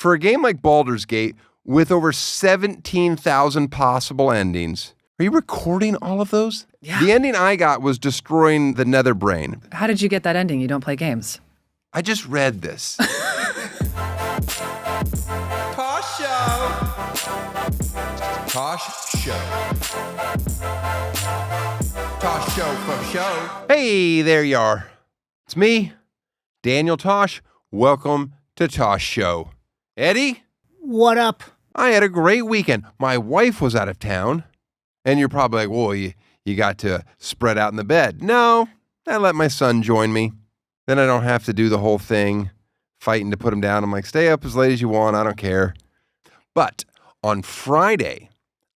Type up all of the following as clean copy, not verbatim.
For a game like Baldur's Gate, with over 17,000 possible endings, are you recording all of those? Yeah. The ending I got was destroying the nether brain. How did you get that ending? You don't play games. I just read this. Tosh Show. Tosh Show. Tosh Show for show. Hey, there you are. It's me, Daniel Tosh. Welcome to Tosh Show. Eddie? What up? I had a great weekend. My wife was out of town. And you're probably like, well, you got to spread out in the bed. No, I let my son join me. Then I don't have to do the whole thing, fighting to put him down. I'm like, stay up as late as you want. I don't care. But on Friday,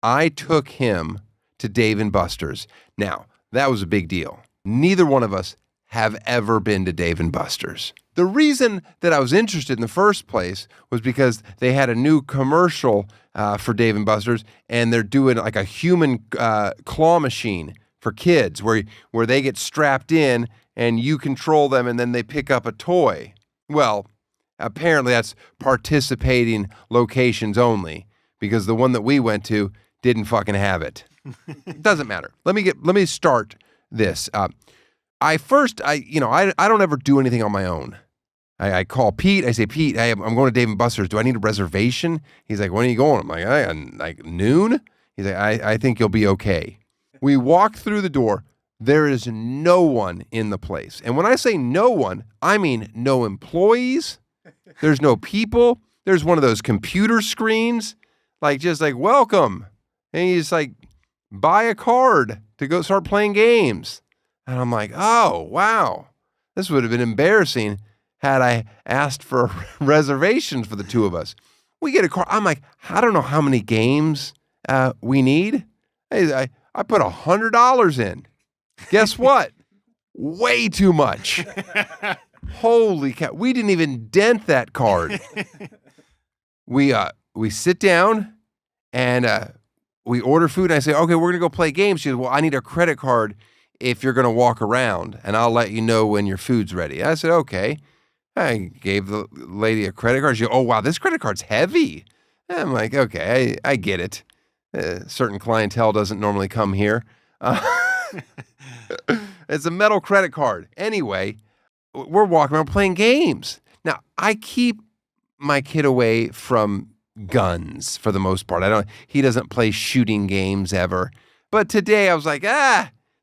I took him to Dave & Buster's. Now, that was a big deal. Neither one of us have ever been to Dave & Buster's. The reason that I was interested in the first place was because they had a new commercial for Dave & Buster's, and they're doing like a human claw machine for kids where they get strapped in and you control them and then they pick up a toy. Well, apparently that's participating locations only because the one that we went to didn't fucking have it. It doesn't matter. Let me start this. I don't ever do anything on my own. I call Pete. I say, Pete, I'm going to Dave & Buster's. Do I need a reservation? He's like, when are you going? I'm like, like noon? He's like, I think you'll be okay. We walk through the door. There is no one in the place. And when I say no one, I mean no employees. There's no people. There's one of those computer screens, just like, welcome. And you just like, buy a card to go start playing games. And I'm like, oh, wow. This would have been embarrassing had I asked for reservations for the two of us. We get a car. I'm like, I don't know how many games we need. I put $100 in. Guess what? Way too much. Holy cow. We didn't even dent that card. We sit down and we order food. And I say, okay, we're going to go play games. She goes, well, I need a credit card if you're going to walk around, and I'll let you know when your food's ready. I said, okay. I gave the lady a credit card. She goes, oh, wow, this credit card's heavy. And I'm like, okay, I get it. Certain clientele doesn't normally come here. It's a metal credit card. Anyway, we're walking around playing games. Now, I keep my kid away from guns for the most part. He doesn't play shooting games ever. But today I was like,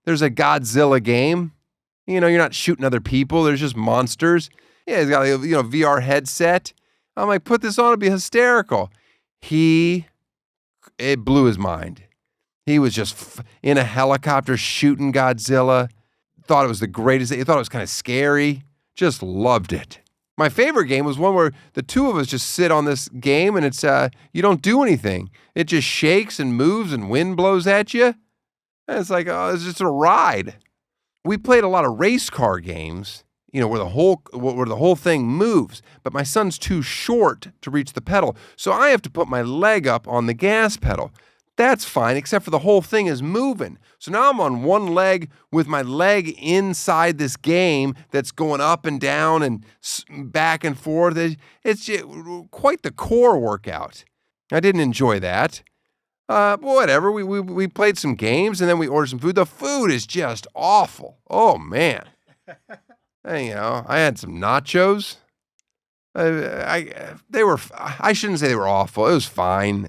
there's a Godzilla game. You're not shooting other people. There's just monsters. Yeah, he's got a VR headset. I'm like, put this on, it'll be hysterical. It blew his mind. He was just in a helicopter shooting Godzilla. Thought it was the greatest. He thought it was kind of scary. Just loved it. My favorite game was one where the two of us just sit on this game and it's you don't do anything. It just shakes and moves and wind blows at you. And it's like, oh, it's just a ride. We played a lot of race car games, where the whole thing moves. But my son's too short to reach the pedal, so I have to put my leg up on the gas pedal. That's fine, except for the whole thing is moving. So now I'm on one leg with my leg inside this game that's going up and down and back and forth. It's quite the core workout. I didn't enjoy that. Whatever. We played some games and then we ordered some food. The food is just awful. Oh man. I had some nachos. I shouldn't say they were awful. It was fine.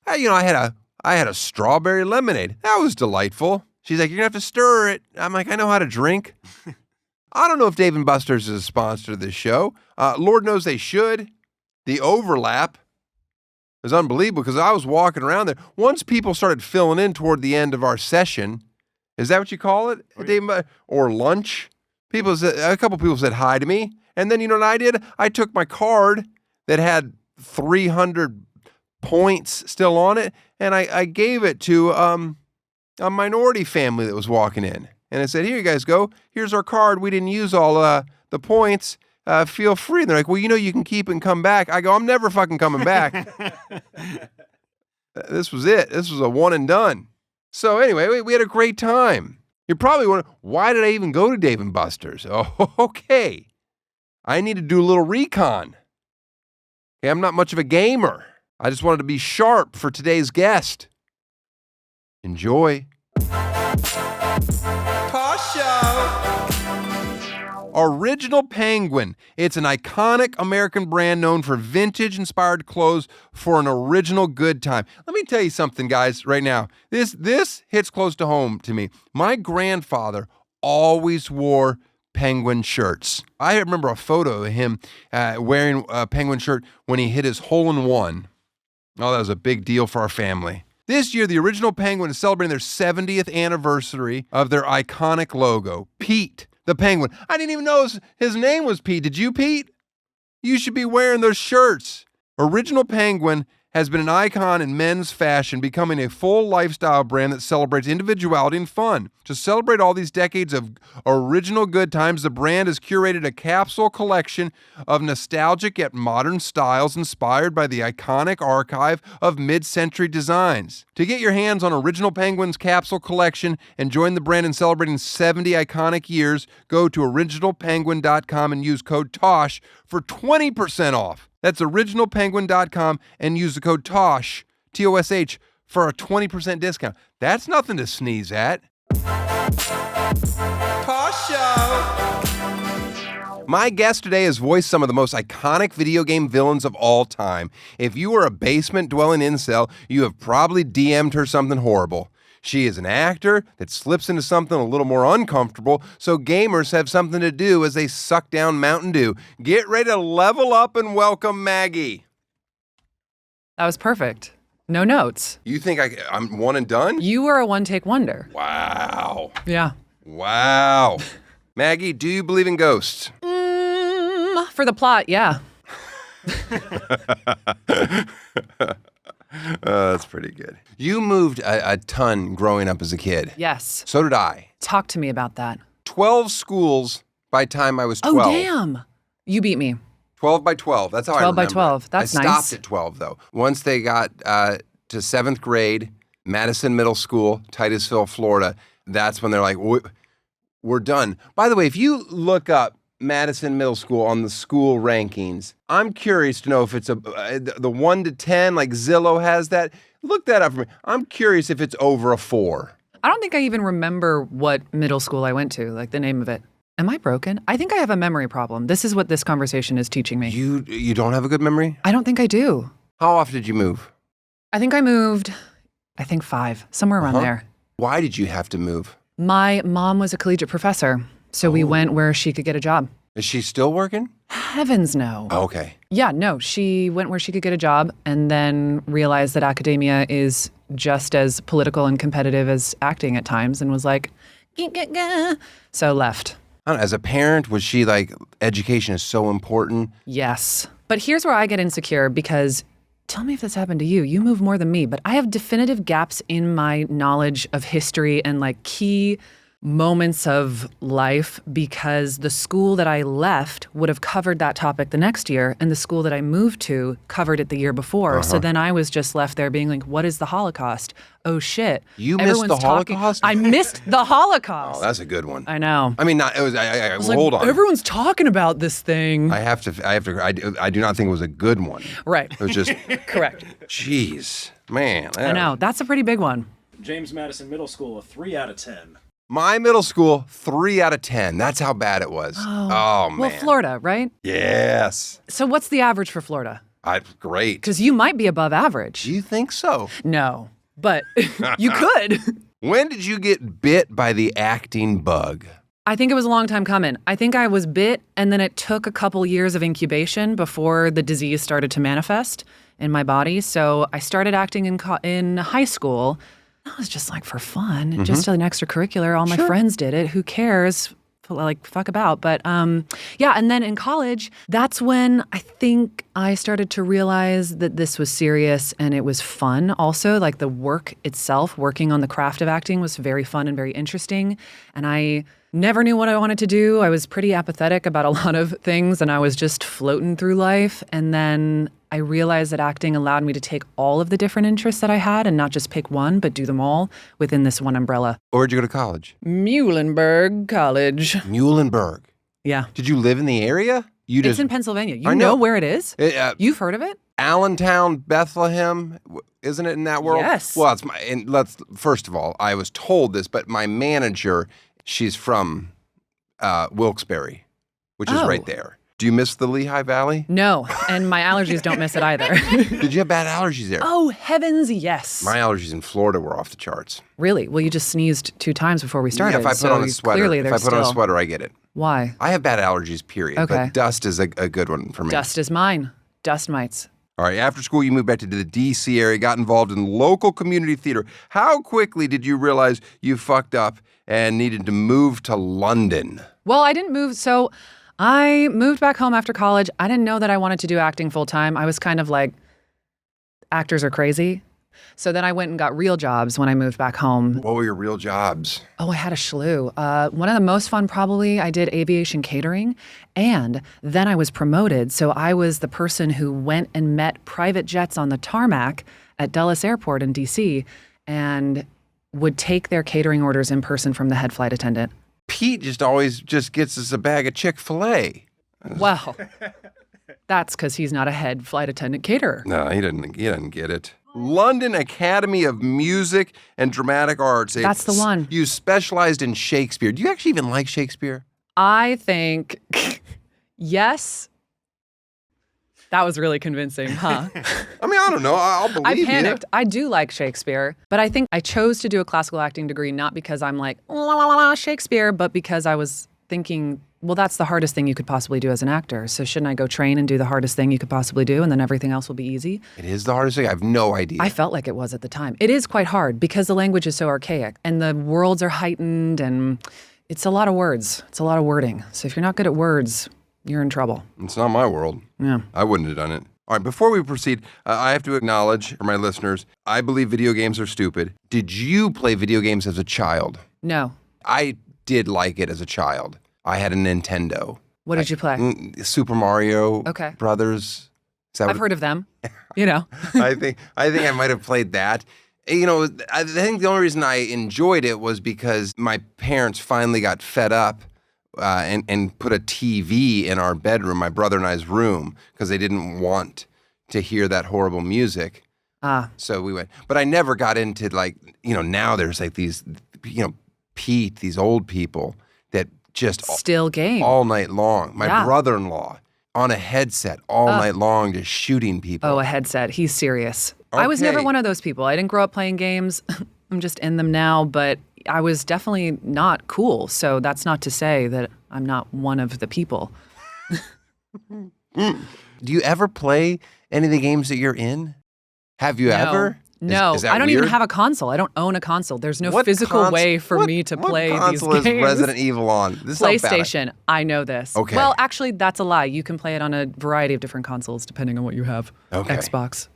I had a strawberry lemonade. That was delightful. She's like, you're gonna have to stir it. I'm like, I know how to drink. I don't know if Dave & Buster's is a sponsor of this show. Lord knows they should. The overlap is unbelievable because I was walking around there. Once people started filling in toward the end of our session, is that what you call it? Or lunch? A couple people said hi to me. And then you know what I did? I took my card that had 300 points still on it, and I gave it to a minority family that was walking in. And I said, here you guys go. Here's our card. We didn't use all the points. Feel free. And they're like, well, you can keep and come back. I go, I'm never fucking coming back. This was it. This was a one and done. So anyway, we had a great time. You're probably wondering, why did I even go to Dave & Buster's? Oh, okay. I need to do a little recon. Okay, I'm not much of a gamer. I just wanted to be sharp for today's guest. Enjoy. Tosh Show. Original Penguin. It's an iconic American brand known for vintage-inspired clothes for an original good time. Let me tell you something, guys, right now. This hits close to home to me. My grandfather always wore Penguin shirts. I remember a photo of him wearing a Penguin shirt when he hit his hole-in-one. Oh, that was a big deal for our family. This year, the Original Penguin is celebrating their 70th anniversary of their iconic logo, Pete the Penguin. I didn't even know his name was Pete. Did you, Pete? You should be wearing those shirts. Original Penguin has been an icon in men's fashion, becoming a full lifestyle brand that celebrates individuality and fun. To celebrate all these decades of original good times, the brand has curated a capsule collection of nostalgic yet modern styles inspired by the iconic archive of mid-century designs. To get your hands on Original Penguin's capsule collection and join the brand in celebrating 70 iconic years, go to originalpenguin.com and use code TOSH for 20% off. That's originalpenguin.com and use the code TOSH, T-O-S-H, for a 20% discount. That's nothing to sneeze at. Tosh Show. My guest today has voiced some of the most iconic video game villains of all time. If you are a basement-dwelling incel, you have probably DM'd her something horrible. She is an actor that slips into something a little more uncomfortable, so gamers have something to do as they suck down Mountain Dew. Get ready to level up and welcome Maggie. That was perfect. No notes. You think I'm one and done? You were a one-take wonder. Wow. Yeah. Wow. Maggie, do you believe in ghosts? For the plot, yeah. That's pretty good. You moved a ton growing up as a kid. Yes. So did I. Talk to me about that. 12 schools by the time I was 12. Oh, damn. You beat me. 12 by 12. That's how I 12 remember. by 12. That's I nice. stopped at 12, though. Once they got to 7th grade, Madison Middle School, Titusville, Florida, that's when they're like, we're done. By the way, if you look up Madison Middle School on the school rankings, I'm curious to know if it's the 1 to 10, like Zillow has that. Look that up for me. I'm curious if it's over a 4. I don't think I even remember what middle school I went to, like the name of it. Am I broken? I think I have a memory problem. This is what this conversation is teaching me. You don't have a good memory? I don't think I do. How often did you move? I think I moved, 5, somewhere around there. Why did you have to move? My mom was a collegiate professor, so we went where she could get a job. Is she still working? Heavens no. Oh, okay. Yeah, no, she went where she could get a job and then realized that academia is just as political and competitive as acting at times and was like, so left. I don't know, as a parent, was she like, education is so important? Yes. But here's where I get insecure because tell me if this happened to you. You move more than me, but I have definitive gaps in my knowledge of history and like key moments of life because the school that I left would have covered that topic the next year and the school that I moved to covered it the year before. So then I was just left there being like, what is the Holocaust? Oh shit. You missed the Holocaust? I missed the Holocaust. Oh, that's a good one. I know. I mean, not, it was, I was hold like, on. Everyone's talking about this thing. I do not think it was a good one. Right. It was just, Correct. jeez, man. I know. That's a pretty big one. James Madison Middle School, a 3 out of 10. My middle school, 3 out of 10. That's how bad it was. Oh man. Well, Florida, right? Yes. So what's the average for Florida? Great. Because you might be above average. Do you think so? No, but you could. When did you get bit by the acting bug? I think it was a long time coming. I think I was bit, and then it took a couple years of incubation before the disease started to manifest in my body. So I started acting in high school. That was just like for fun, just an extracurricular. All my friends did it. Who cares? Like, fuck about. But yeah, and then in college, that's when I think I started to realize that this was serious and it was fun also. Like the work itself, working on the craft of acting was very fun and very interesting. And I never knew what I wanted to do. I was pretty apathetic about a lot of things and I was just floating through life. And then I realized that acting allowed me to take all of the different interests that I had and not just pick one, but do them all within this one umbrella. Where'd you go to college? Muhlenberg College. Muhlenberg. Yeah. Did you live in the area? It's in Pennsylvania. You I know know where it is? You've heard of it? Allentown, Bethlehem, isn't it in that world? Yes. Well, first of all, I was told this, but my manager, she's from Wilkes-Barre, which is right there. Do you miss the Lehigh Valley? No, and my allergies don't miss it either. Did you have bad allergies there? Oh, heavens, yes. My allergies in Florida were off the charts. Really? Well, you just sneezed 2 times before we started. Yeah, if I put on a sweater, on a sweater, I get it. Why? I have bad allergies, period. Okay. But dust is a good one for me. Dust is mine. Dust mites. All right, after school, you moved back to the D.C. area, got involved in local community theater. How quickly did you realize you fucked up and needed to move to London? Well, I didn't move. So I moved back home after college. I didn't know that I wanted to do acting full time. I was kind of like, actors are crazy. So then I went and got real jobs when I moved back home. What were your real jobs? Oh, I had a slew. One of the most fun, probably, I did aviation catering. And then I was promoted. So I was the person who went and met private jets on the tarmac at Dulles Airport in D.C. and would take their catering orders in person from the head flight attendant. Pete always gets us a bag of Chick-fil-A. Well, that's because he's not a head flight attendant caterer. No, he doesn't get it. London Academy of Music and Dramatic Arts. That's the one. You specialized in Shakespeare. Do you actually even like Shakespeare? I think, yes. That was really convincing, huh? I mean, I don't know. I'll believe I you. panicked. I do like Shakespeare, but I think I chose to do a classical acting degree not because I'm like, la, la, la, la, Shakespeare, but because I was thinking, well, that's the hardest thing you could possibly do as an actor. So shouldn't I go train and do the hardest thing you could possibly do, and then everything else will be easy? It is the hardest thing? I have no idea. I felt like it was at the time. It is quite hard because the language is so archaic, and the worlds are heightened, and it's a lot of words. It's a lot of wording. So if you're not good at words, you're in trouble. It's not my world. Yeah. I wouldn't have done it. All right, before we proceed, I have to acknowledge for my listeners, I believe video games are stupid. Did you play video games as a child? No. I did like it as a child. I had a Nintendo. What did you play? Super Mario Brothers. I've heard of them. You know. I think I might have played that. You know, I think the only reason I enjoyed it was because my parents finally got fed up and put a TV in our bedroom, my brother and I's room, because they didn't want to hear that horrible music. So we went. But I never got into now there's like these, Pete, these old people that just still game all night long. My brother-in-law on a headset all night long just shooting people. Oh, a headset. He's serious. Okay. I was never one of those people. I didn't grow up playing games. I'm just in them now, but I was definitely not cool. So that's not to say that I'm not one of the people. Do you ever play any of the games that you're in? Have you ever? No, is that I don't weird? even have a console. I don't own a console. There's no What physical way for me to play these games. What console is Resident Evil on? This is how bad PlayStation. I know this. Okay. Well, actually, that's a lie. You can play it on a variety of different consoles depending on what you have. Okay. Xbox,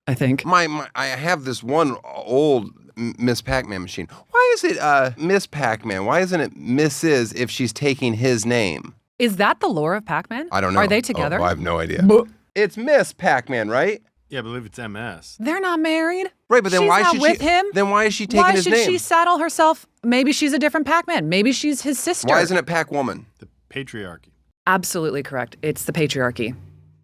I think. I have this one old Miss Pac-Man machine. Why is it Miss Pac-Man? Why isn't it Mrs. if she's taking his name? Is that the lore of Pac-Man? I don't know. Are they together? Oh, I have no idea. It's Miss Pac-Man, right? Yeah, I believe it's MS. They're not married. Right, but then She's why not should with she? him? Then why is she taking his name? Why should she saddle herself? Maybe she's a different Pac-Man. Maybe she's his sister. Why isn't it Pac-Woman? The patriarchy. Absolutely correct. It's the patriarchy.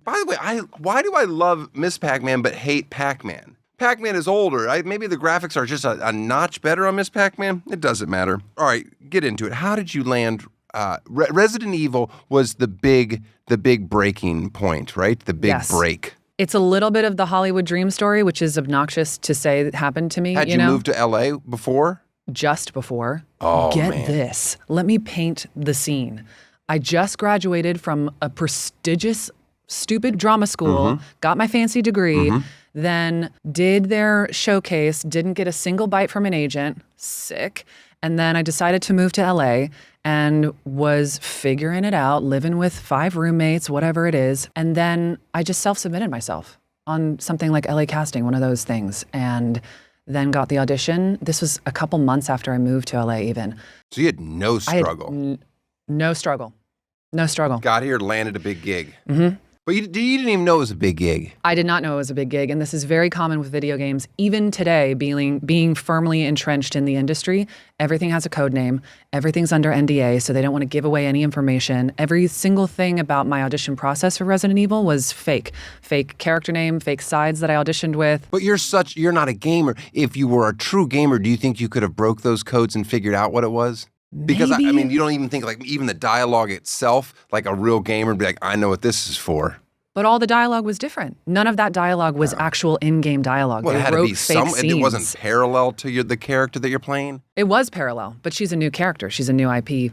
By the way, why do I love Miss Pac-Man but hate Pac-Man? Pac-Man is older. Maybe the graphics are just a notch better on Miss Pac-Man. It doesn't matter. All right, get into it. How did you land? Resident Evil was the big breaking point, right? The big break. It's a little bit of the Hollywood dream story, which is obnoxious to say that happened to me. Had you moved to LA before? Just before. Oh, Get man. this. Let me paint the scene. I just graduated from a prestigious, stupid drama school, got my fancy degree, then did their showcase, didn't get a single bite from an agent, sick. And then I decided to move to LA and was figuring it out, living with 5 roommates, whatever it is. And then I just self-submitted myself on something like LA Casting, one of those things. And then got the audition. This was a couple months after I moved to LA even. So you had no struggle. No struggle. No struggle. Got here, landed a big gig. But you didn't even know it was a big gig. I did not know it was a big gig, and this is very common with video games. Even today, being firmly entrenched in the industry, everything has a code name. Everything's under NDA, so they don't want to give away any information. Every single thing about my audition process for Resident Evil was fake. Fake character name, fake sides that I auditioned with. But you're not a gamer. If you were a true gamer, do you think you could have broke those codes and figured out what it was? Because, I mean, you don't even think, like, even the dialogue itself, like a real gamer would be like, I know what this is for. But all the dialogue was different. None of that dialogue was actual in-game dialogue. Well, it they had wrote to be fake scenes. It wasn't parallel to the character that you're playing? It was parallel, but she's a new character. She's a new IP.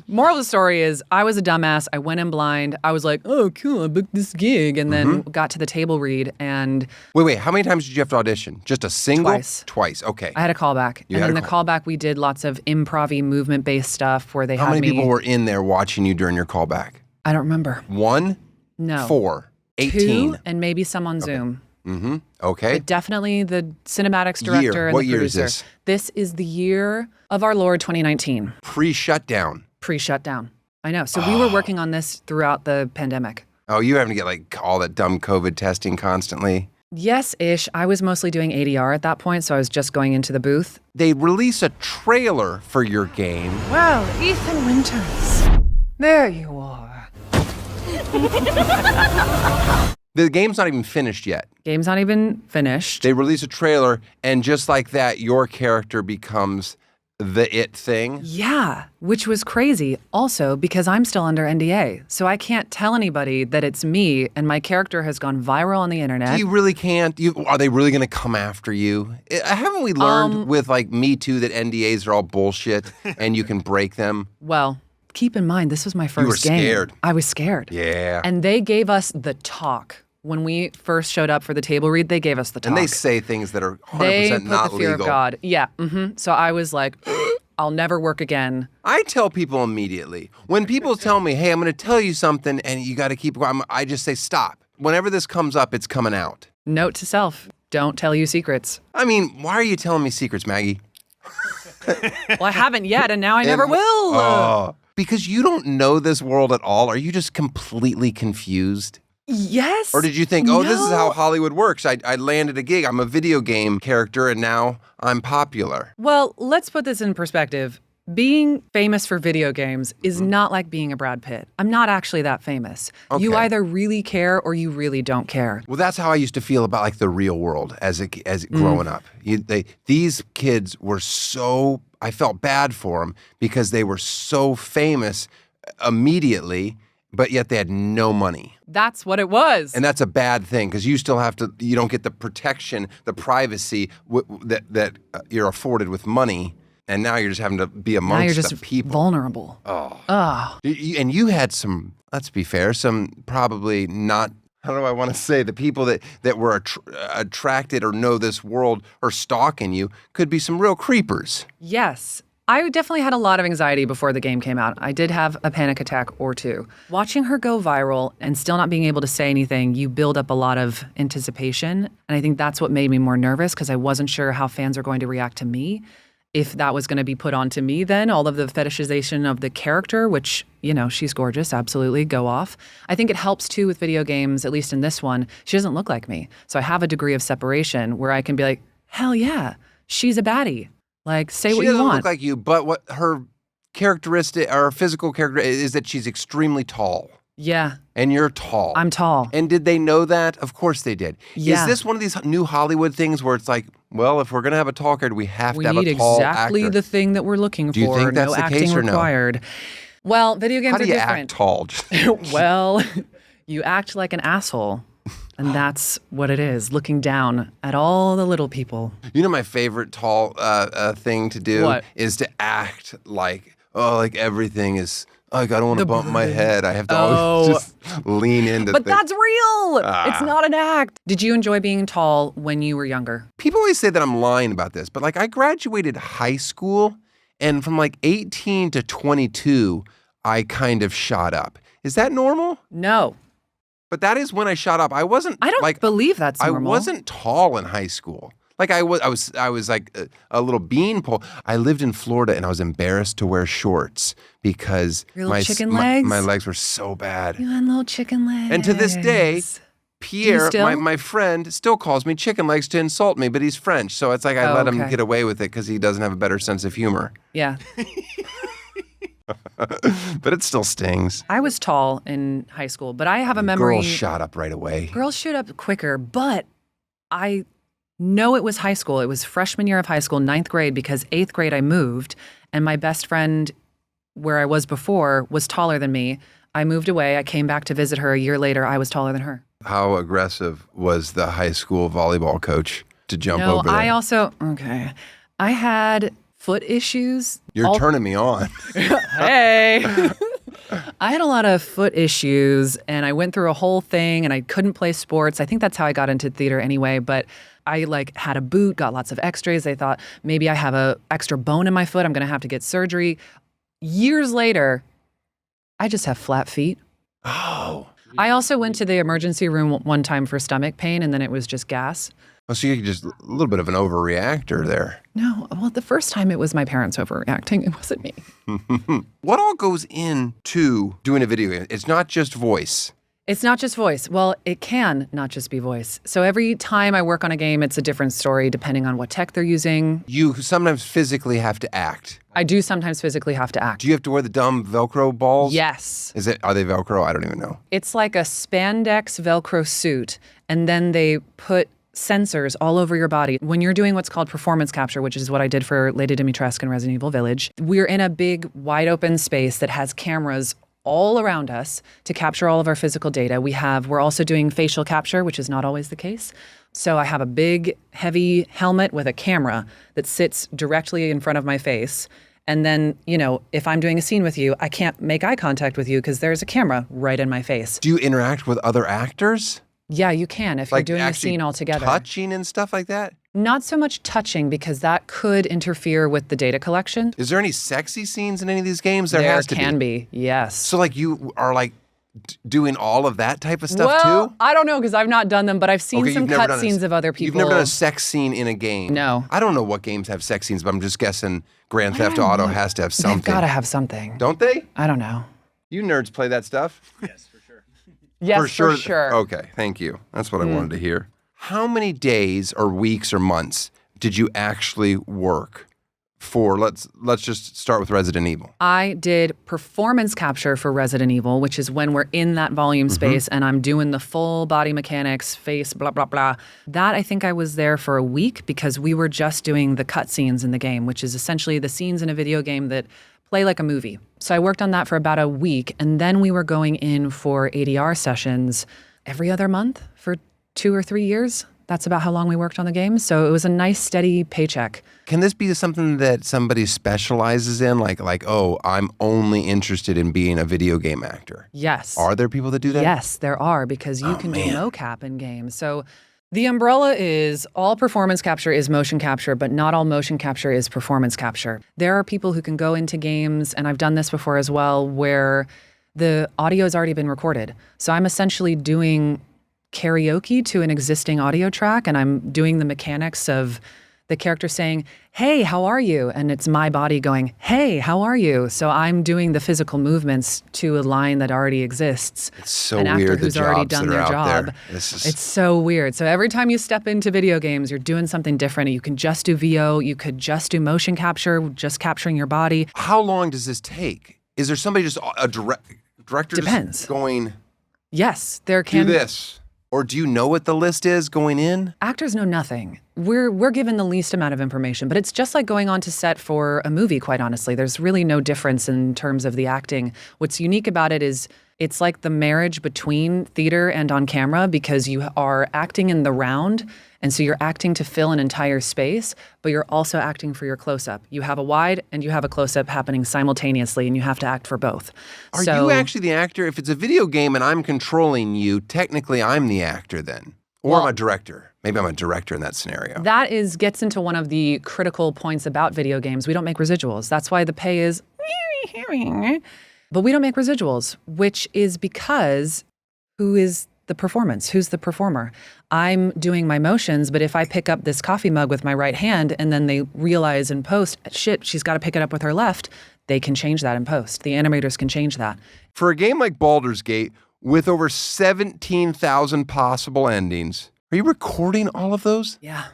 Moral of the story is, I was a dumbass. I went in blind. I was like, oh, cool, I booked this gig, and then got to the table read, and... Wait, how many times did you have to audition? Just a single? Twice, okay. I had a callback. And then the callback, we did lots of improv-y, movement-based stuff where they had me... How many people were in there watching you during your callback? I don't remember. 1? No. 4? 18? 2, and maybe some on Zoom. Mm-hmm. Okay. But definitely the cinematics director and what the year producer. is this? This is the year of our Lord 2019. Pre-shutdown. Pre-shutdown. I know. So we were working on this throughout the pandemic. Oh, you having to get like all that dumb COVID testing constantly? Yes-ish. I was mostly doing ADR at that point, so I was just going into the booth. They release a trailer for your game. Well, Ethan Winters, there you are. The game's not even finished yet. Game's not even finished. They release a trailer, and just like that, your character becomes the it thing. Yeah, which was crazy. Also, because I'm still under NDA, so I can't tell anybody that it's me, and my character has gone viral on the internet. You really can't. Are they really going to come after you? Haven't we learned with like Me Too that NDAs are all bullshit and you can break them? Well, keep in mind, this was my first game. You were scared. I was scared. Yeah. And they gave us the talk. When we first showed up for the table read, they gave us the talk. And they say things that are 100% they put not the fear legal. of God. Yeah. So I was like, I'll never work again. I tell people immediately. When people tell me, hey, I'm going to tell you something and you got to keep going, I just say stop. Whenever this comes up, it's coming out. Note to self, don't tell you secrets. I mean, why are you telling me secrets, Maggie? Well, I haven't yet, and now I never will. Because you don't know this world at all. Are you just completely confused? Yes. Or did you think, this is how Hollywood works. I landed a gig. I'm a video game character, and now I'm popular. Well, let's put this in perspective. Being famous for video games is not like being a Brad Pitt. I'm not actually that famous. Okay. You either really care or you really don't care. Well, that's how I used to feel about like the real world as growing up. These kids were so, I felt bad for them because they were so famous immediately, but yet they had no money. That's what it was. And that's a bad thing because you still have to, you don't get the protection, the privacy that you're afforded with money. And now you're just having to be amongst now you're just the people. Vulnerable. And you had some, let's be fair, some probably not, how do I want to say, the people that were attracted or know this world or stalking you could be some real creepers. Yes. I definitely had a lot of anxiety before the game came out. I did have a panic attack or two. Watching her go viral and still not being able to say anything, you build up a lot of anticipation. And I think that's what made me more nervous because I wasn't sure how fans are going to react to me. If that was going to be put onto me then, all of the fetishization of the character, which, she's gorgeous, absolutely, go off. I think it helps too with video games, at least in this one, she doesn't look like me. So I have a degree of separation where I can be like, hell yeah, she's a baddie. Like, say what you want. She doesn't look like you, but what her characteristic, or physical character is that she's extremely tall. Yeah. And you're tall. I'm tall. And did they know that? Of course they did. Yeah. Is this one of these new Hollywood things where it's like, well, if we're going to have a tall character, we have to have a tall actor? We need exactly the thing that we're looking for. Do you think that's no the acting case or no? required. Well, video games How do you are act different. tall? Well, you act like an asshole. And that's what it is, looking down at all the little people. You know my favorite tall thing to do? What? Is to act like, like everything is, I don't want to bump my head. I have to always just lean into But things. that's real. It's not an act. Did you enjoy being tall when you were younger? People always say that I'm lying about this, but like I graduated high school, and from like 18 to 22, I kind of shot up. Is that normal? No. But that is when I shot up. I don't believe that's normal. I wasn't tall in high school. Like I was like a little beanpole. I lived in Florida and I was embarrassed to wear shorts because Your little chicken legs? my legs were so bad. You had little chicken legs. And to this day, Pierre, still? my friend, still calls me chicken legs to insult me, but he's French, so it's like I let him get away with it because he doesn't have a better sense of humor. Yeah. But it still stings. I was tall in high school, but I have a memory. Girls shot up right away. Girls shoot up quicker, but I know it was high school. It was freshman year of high school, 9th grade, because 8th grade I moved, and my best friend, where I was before, was taller than me. I moved away. I came back to visit her a year later. I was taller than her. How aggressive was the high school volleyball coach to jump over there? I had foot issues. You're turning me on. Hey. I had a lot of foot issues, and I went through a whole thing, and I couldn't play sports. I think that's how I got into theater anyway, but I had a boot, got lots of x-rays. They thought maybe I have a extra bone in my foot. I'm going to have to get surgery. Years later, I just have flat feet. Oh. I also went to the emergency room one time for stomach pain, and then it was just gas. Oh, so you're just a little bit of an overreactor there. No, well, the first time it was my parents overreacting. It wasn't me. What all goes into doing a video game? It's not just voice. It's not just voice. Well, it can not just be voice. So every time I work on a game, it's a different story depending on what tech they're using. You sometimes physically have to act. I do sometimes physically have to act. Do you have to wear the dumb Velcro balls? Yes. Are they Velcro? I don't even know. It's like a spandex Velcro suit, and then they put sensors all over your body. When you're doing what's called performance capture, which is what I did for Lady Dimitrescu in Resident Evil Village, we're in a big, wide open space that has cameras all around us to capture all of our physical data. We're also doing facial capture, which is not always the case. So I have a big, heavy helmet with a camera that sits directly in front of my face. And then, if I'm doing a scene with you, I can't make eye contact with you because there's a camera right in my face. Do you interact with other actors? Yeah, you can if you're doing a scene all together. Touching and stuff like that? Not so much touching because that could interfere with the data collection. Is there any sexy scenes in any of these games? There has to can be, yes. So you are doing all of that type of stuff too? I don't know because I've not done them, but I've seen some cut scenes of other people. You've never done a sex scene in a game? No. I don't know what games have sex scenes, but I'm just guessing Grand Theft Auto has to have something. They've got to have something. Don't they? I don't know. You nerds play that stuff? Yes, for sure. Yes, for sure. Okay, thank you. That's what I wanted to hear. How many days or weeks or months did you actually work for? Let's just start with Resident Evil. I did performance capture for Resident Evil, which is when we're in that volume space and I'm doing the full body mechanics, face, blah, blah, blah. That I think I was there for a week because we were just doing the cutscenes in the game, which is essentially the scenes in a video game that play like a movie. So I worked on that for about a week, and then we were going in for ADR sessions every other month for 2 or 3 years. That's about how long we worked on the game. So it was a nice, steady paycheck. Can this be something that somebody specializes in? Like, oh, I'm only interested in being a video game actor. Yes. Are there people that do that? Yes, there are, because you can do mocap in games. So the umbrella is all performance capture is motion capture, but not all motion capture is performance capture. There are people who can go into games, and I've done this before as well, where the audio has already been recorded. So I'm essentially doing karaoke to an existing audio track, and I'm doing the mechanics of the character saying, "Hey, how are you?" And it's my body going, "Hey, how are you?" So I'm doing the physical movements to a line that already exists. It's so an actor weird, who's the already jobs done that are their out job. there. It's so weird. So every time you step into video games, you're doing something different. You can just do VO, you could just do motion capture, just capturing your body. How long does this take? Is there somebody just a director Depends. just going, Yes, there can do this? Or do you know what the list is going in? Actors know nothing. We're given the least amount of information, but it's just like going on to set for a movie, quite honestly. There's really no difference in terms of the acting. What's unique about it is it's like the marriage between theater and on camera, because you are acting in the round, and so you're acting to fill an entire space, but you're also acting for your close-up. You have a wide and you have a close-up happening simultaneously, and you have to act for both. Are you actually the actor? If it's a video game and I'm controlling you, technically I'm the actor then. Or I'm a director. Maybe I'm a director in that scenario. That gets into one of the critical points about video games. We don't make residuals. That's why the pay is... But we don't make residuals, which is because who is the performance? Who's the performer? I'm doing my motions, but if I pick up this coffee mug with my right hand and then they realize in post, shit, she's got to pick it up with her left, they can change that in post. The animators can change that. For a game like Baldur's Gate, with over 17,000 possible endings, are you recording all of those? Yeah.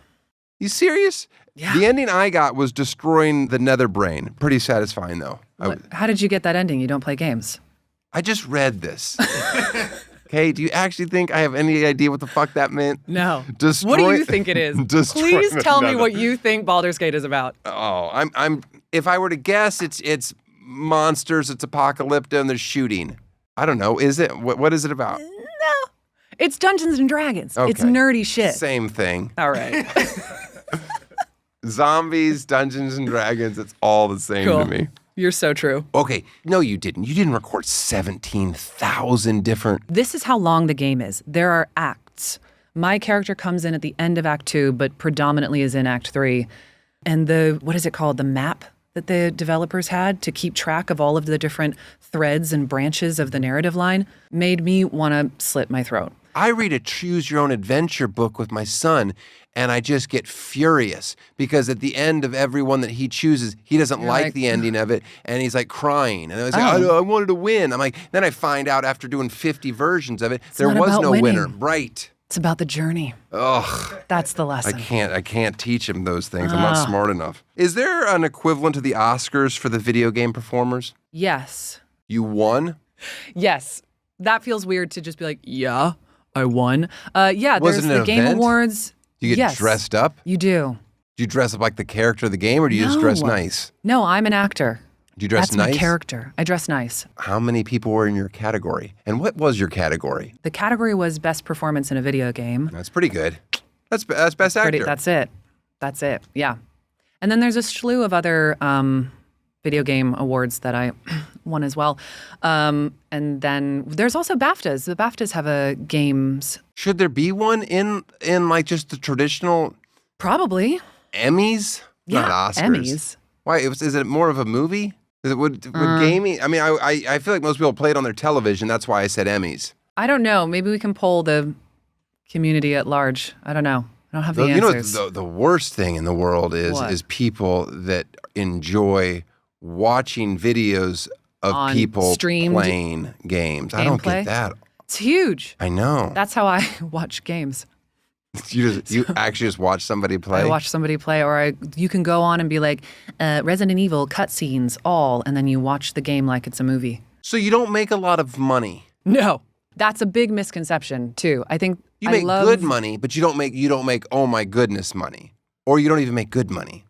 You serious? Yeah. The ending I got was destroying the nether brain. Pretty satisfying, though. How did you get that ending? You don't play games. I just read this. Okay, do you actually think I have any idea what the fuck that meant? No. What do you think it is? Please tell me what you think Baldur's Gate is about. Oh, I'm. If I were to guess, it's monsters, it's apocalypto, and there's shooting. I don't know. Is it? What is it about? No. It's Dungeons and Dragons. Okay. It's nerdy shit. Same thing. All right. Zombies, Dungeons and Dragons, it's all the same Cool. to me. You're so true. Okay, no, you didn't. You didn't record 17,000 different. This is how long the game is. There are acts. My character comes in at the end of Act 2, but predominantly is in Act 3. And what is it called? The map that the developers had to keep track of all of the different threads and branches of the narrative line made me want to slit my throat. I read a choose your own adventure book with my son, and I just get furious because at the end of every one that he chooses, he doesn't like the ending of it, and he's like crying. And I was like, I wanted to win. I'm like, then I find out after doing 50 versions of it, there not was about no winning. winner. Right. It's about the journey. Ugh. That's the lesson. I can't teach him those things. I'm not smart enough. Is there an equivalent to the Oscars for the video game performers? Yes. You won? Yes. That feels weird to just be like, yeah, I won. Yeah, Was there's it an the Game event? Awards. Do you get dressed up? You do. Do you dress up like the character of the game, or do you just dress nice? No, I'm an actor. Do you dress That's nice? my character. I dress nice. How many people were in your category? And what was your category? The category was best performance in a video game. That's pretty good. That's best actor. That's it. Yeah. And then there's a slew of other video game awards that I won as well. And then there's also BAFTAs. The BAFTAs have a games. Should there be one in like just the traditional Probably. Emmys? Yeah, Not Oscars. Emmys. Why? Is it more of a movie? Would gaming? I mean, I feel like most people play it on their television. That's why I said Emmys. I don't know. Maybe we can poll the community at large. I don't know. I don't have the answers. You know, the worst thing in the world is people that enjoy watching videos of On people streamed playing games. I don't gameplay? get that. It's huge. I know. That's how I watch games. You actually just watch somebody play? I watch somebody play, or you can go on and be like, Resident Evil cutscenes, all, and then you watch the game like it's a movie. So you don't make a lot of money. No, that's a big misconception too. I think You make good money, but you don't make oh my goodness money, or you don't even make good money.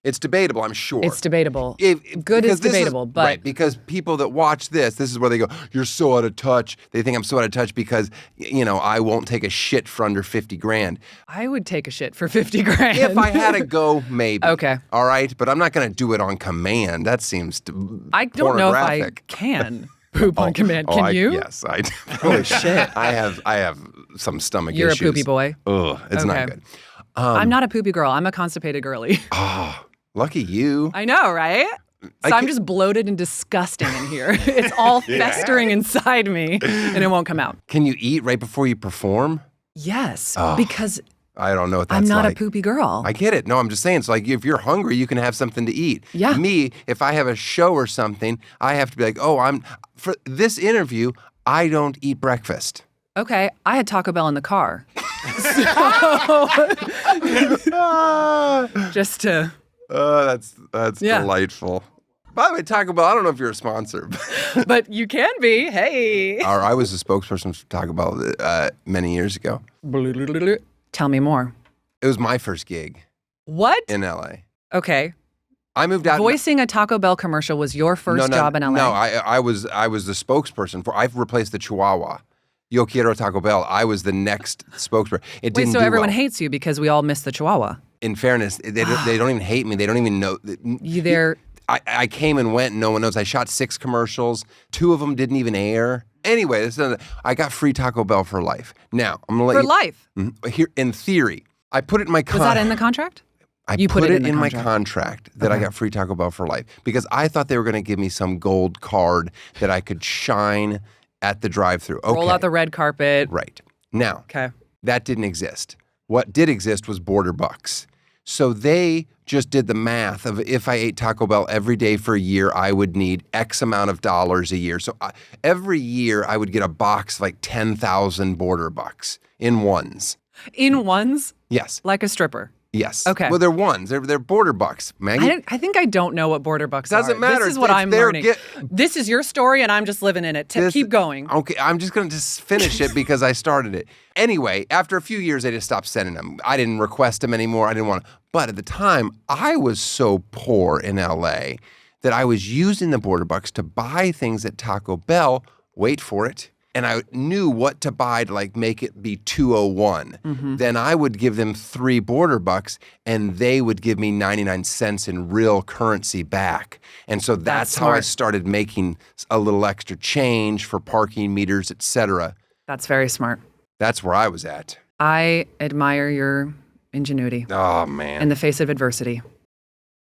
It's debatable, I'm sure. It's debatable. Good because is debatable, but right, because people that watch this is where they go, you're so out of touch. They think I'm so out of touch because I won't take a shit for under 50 grand. I would take a shit for 50 grand. If I had to go, maybe. Okay. All right, but I'm not going to do it on command. That seems I don't know if I pornographic. can poop on command. Can you? Yes, I definitely shit. I have some stomach You're issues. a poopy boy. Ugh, it's not Okay. good. I'm not a poopy girl. I'm a constipated girly. Oh, lucky you. I know, right? So I'm can't- just bloated and disgusting in here. It's all festering inside me, and it won't come out. Can you eat right before you perform? Yes, Oh, because I don't know what that's I'm not like. a poopy girl. I get it. No, I'm just saying. It's like if you're hungry, you can have something to eat. Yeah. Me, if I have a show or something, I have to be like, for this interview, I don't eat breakfast. Okay, I had Taco Bell in the car. Just to, That's Yeah. delightful. By the way, Taco Bell, I don't know if you're a sponsor, but you can be. Hey. I was a spokesperson for Taco Bell many years ago. Tell me more. It was my first gig What? in LA. Okay. I moved out. Voicing a Taco Bell commercial was your first job in LA? No, I was the spokesperson for. I've replaced the Chihuahua. Yo quiero Taco Bell. I was the next spokesperson. It Wait, didn't so do everyone well. hates you because we all miss the Chihuahua. In fairness, they don't even hate me. They don't even know. You there? I came and went, and no one knows. I shot 6 commercials. 2 of them didn't even air. Anyway, I got free Taco Bell for life. Now, I'm going to let For you... life? Here, in theory, I put it in my Was that in the contract? You put it in my contract. contract that I got free Taco Bell for life because I thought they were going to give me some gold card that I could shine at the drive-thru. Okay. Roll out the red carpet. Right. Now, Okay. that didn't exist. What did exist was Border Bucks. So they just did the math of if I ate Taco Bell every day for a year, I would need X amount of dollars a year. So every year I would get a box of like 10,000 Border Bucks in ones. In ones? Yes. Like a stripper. Yes. Okay. Well, they're ones. They're Border Bucks, Maggie. I think I don't know what Border Bucks are. Doesn't matter. This is what It's I'm their learning. This is your story, and I'm just living in it. Keep going. Okay, I'm just going to just finish it because I started it. Anyway, after a few years, they just stopped sending them. I didn't request them anymore. I didn't want to. But at the time, I was so poor in LA that I was using the Border Bucks to buy things at Taco Bell. Wait for it. And I knew what to buy to like make it be 201. Then I would give them 3 Border Bucks and they would give me 99 cents in real currency back. And so that's how I smart. started making a little extra change for parking meters, etc. That's very smart. That's where I was at. I admire your ingenuity Oh, man. in the face of adversity.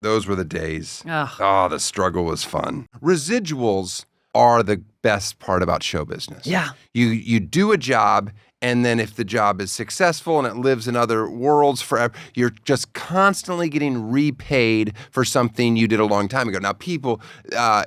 Those were the days. Ugh. Oh, the struggle was fun. Residuals are the best part about show business. Yeah. You do a job, and then if the job is successful and it lives in other worlds forever, you're just constantly getting repaid for something you did a long time ago. Now, people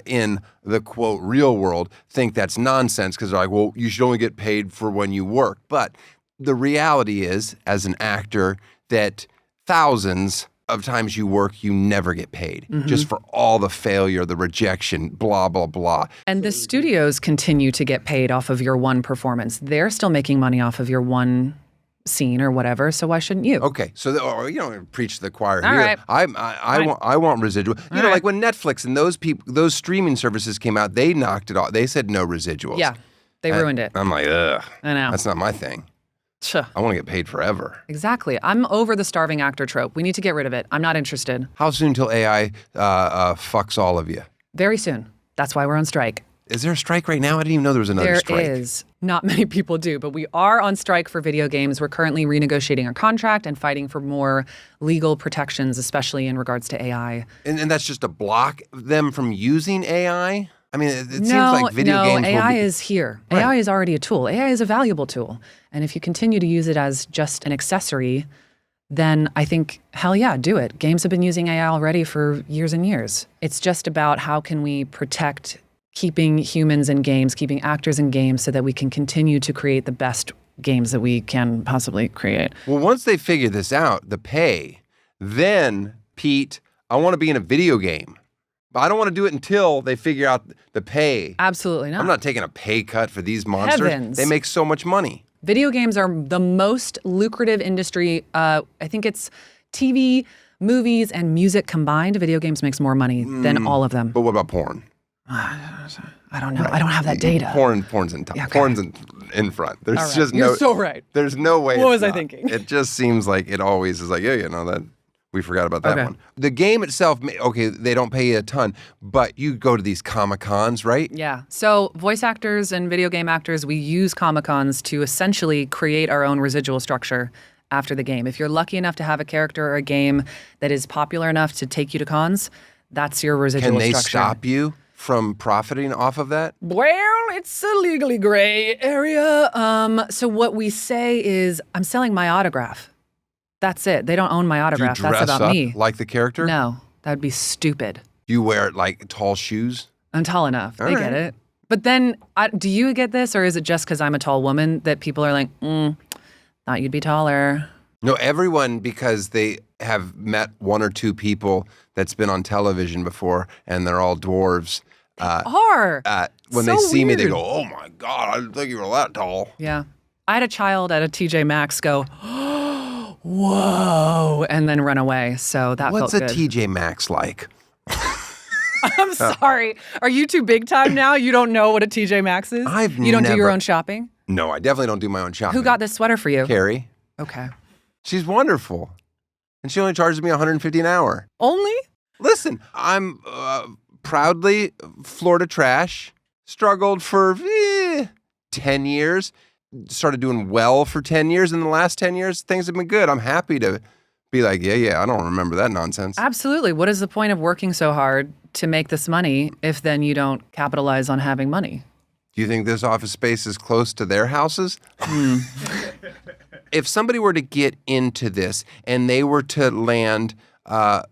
in the, quote, real world think that's nonsense because they're like, well, you should only get paid for when you work. But the reality is, as an actor, that thousands of times you work, you never get paid just for all the failure, the rejection, blah, blah, blah. And the studios continue to get paid off of your one performance. They're still making money off of your one scene or whatever, so why shouldn't you? Okay, so you don't preach to the choir All here. right. I want residual. You know, right. like when Netflix and those streaming services came out, they knocked it off. They said no residuals. Yeah, they ruined it. I'm like, ugh. I know. That's not my thing. Tuh. I want to get paid forever. Exactly. I'm over the starving actor trope. We need to get rid of it. I'm not interested. How soon till AI fucks all of you? Very soon. That's why we're on strike. Is there a strike right now? I didn't even know there was another There strike. is. Not many people do, but we are on strike for video games. We're currently renegotiating our contract and fighting for more legal protections, especially in regards to AI. And that's just to block them from using AI? I mean, it seems like video games will AI be... is here. Right. AI is already a tool. AI is a valuable tool. And if you continue to use it as just an accessory, then I think, hell yeah, do it. Games have been using AI already for years and years. It's just about how can we protect keeping humans in games, keeping actors in games so that we can continue to create the best games that we can possibly create. Well, once they figure this out, the pay, then, Pete, I want to be in a video game. But I don't want to do it until they figure out the pay. Absolutely not. I'm not taking a pay cut for these monsters. Heavens. They make so much money. Video games are the most lucrative industry. I think it's TV, movies, and music combined. Video games makes more money than all of them. But what about porn? I don't know. I don't have that data. Porn's in top. Yeah, okay. Porn's in front. There's All right. just You're no. so right. There's no way. What it's was I not. thinking? It just seems like it always is like, that we forgot about that Okay. one. The game itself, okay, they don't pay you a ton, but you go to these Comic-Cons, right? Yeah. So voice actors and video game actors, we use Comic-Cons to essentially create our own residual structure after the game. If you're lucky enough to have a character or a game that is popular enough to take you to cons, that's your residual Can they structure. stop you from profiting off of that? Well, it's a legally gray area. So what we say is, I'm selling my autograph. That's it. They don't own my Do you autograph. dress That's about up me. like the character? No, that would be stupid. You wear like tall shoes? I'm tall enough. They All get right. it. But then, do you get this, or is it just because I'm a tall woman that people are like, thought you'd be taller? No, everyone, because they have met one or two people that's been on television before, and they're all dwarves. Are. When So they see me, they weird. go, "Oh my God, I didn't think you were that tall." Yeah. I had a child at a TJ Maxx go, whoa, and then run away. So that What's felt a good. TJ Maxx like? I'm sorry. Are you too big time now? You don't know what a TJ Maxx is? You don't do your never- own shopping? No, I definitely don't do my own shopping. Who got this sweater for you? Carrie. Okay. She's wonderful, and she only charges me $150 an hour. Only? Listen, I'm proudly Florida trash. Struggled for 10 years. Started doing well for 10 years. In the last 10 years, things have been good. I'm happy to be like, yeah, I don't remember that nonsense. Absolutely. What is the point of working so hard to make this money if then you don't capitalize on having money? Do you think this office space is close to their houses? If somebody were to get into this and they were to land a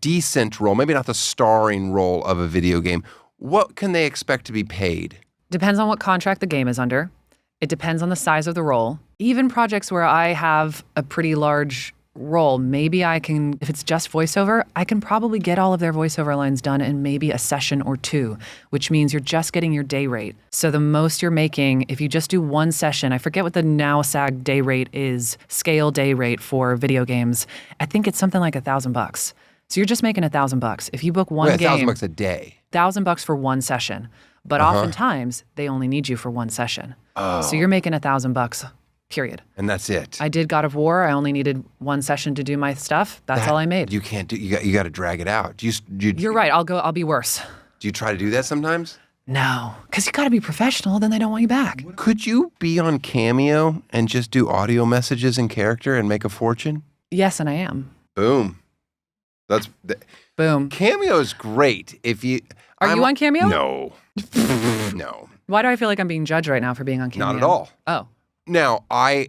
decent role, maybe not the starring role of a video game, what can they expect to be paid? Depends on what contract the game is under. It depends on the size of the role. Even projects where I have a pretty large role, maybe I can, if it's just voiceover, I can probably get all of their voiceover lines done in maybe a session or two, which means you're just getting your day rate. So the most you're making, if you just do one session, I forget what the now SAG day rate is, scale day rate for video games. I think it's something like $1,000. So you're just making $1,000. If you book one game, $1,000 a day. $1,000 for one session. But oftentimes they only need you for one session. So you're making $1,000. Period. And that's it. I did God of War. I only needed one session to do my stuff. That's all I made. You can't do. You got to drag it out. You're right. I'll be worse. Do you try to do that sometimes? No, because you got to be professional. Then they don't want you back. Could you be on Cameo and just do audio messages in character and make a fortune? Yes, and I am. Boom. Boom. Cameo is great. If you Are you on Cameo? No. No. Why do I feel like I'm being judged right now for being on Cameo? Not at all. Oh. Now, I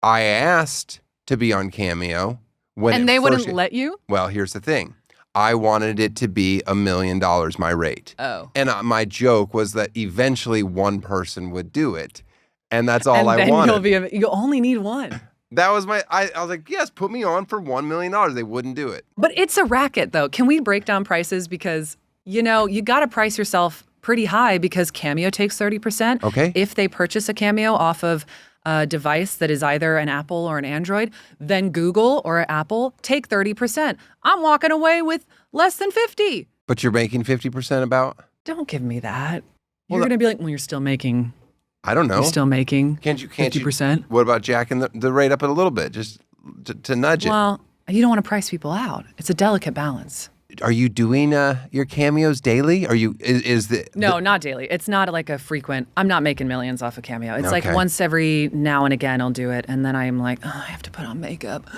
asked to be on Cameo when And they wouldn't let you? Well, here's the thing. I wanted it to be $1 million my rate. Oh. And my joke was that eventually one person would do it. And that's all I then wanted. you only need one. That was I was like, yes, put me on for $1 million. They wouldn't do it. But it's a racket, though. Can we break down prices? Because, you got to price yourself pretty high because Cameo takes 30%. Okay. If they purchase a Cameo off of a device that is either an Apple or an Android, then Google or Apple take 30%. I'm walking away with less than 50. But you're making 50% about? Don't give me that. Well, You're going to be like, well, you're still making. I don't know. You're still making. Can't you 50%? What about jacking the rate up a little bit, just to nudge it? Well, you don't want to price people out. It's a delicate balance. Are you doing your cameos daily? Are you No, not daily. It's not like a frequent. I'm not making millions off of Cameo. It's like Okay. once every now and again I'll do it, and then I'm like, oh, I have to put on makeup.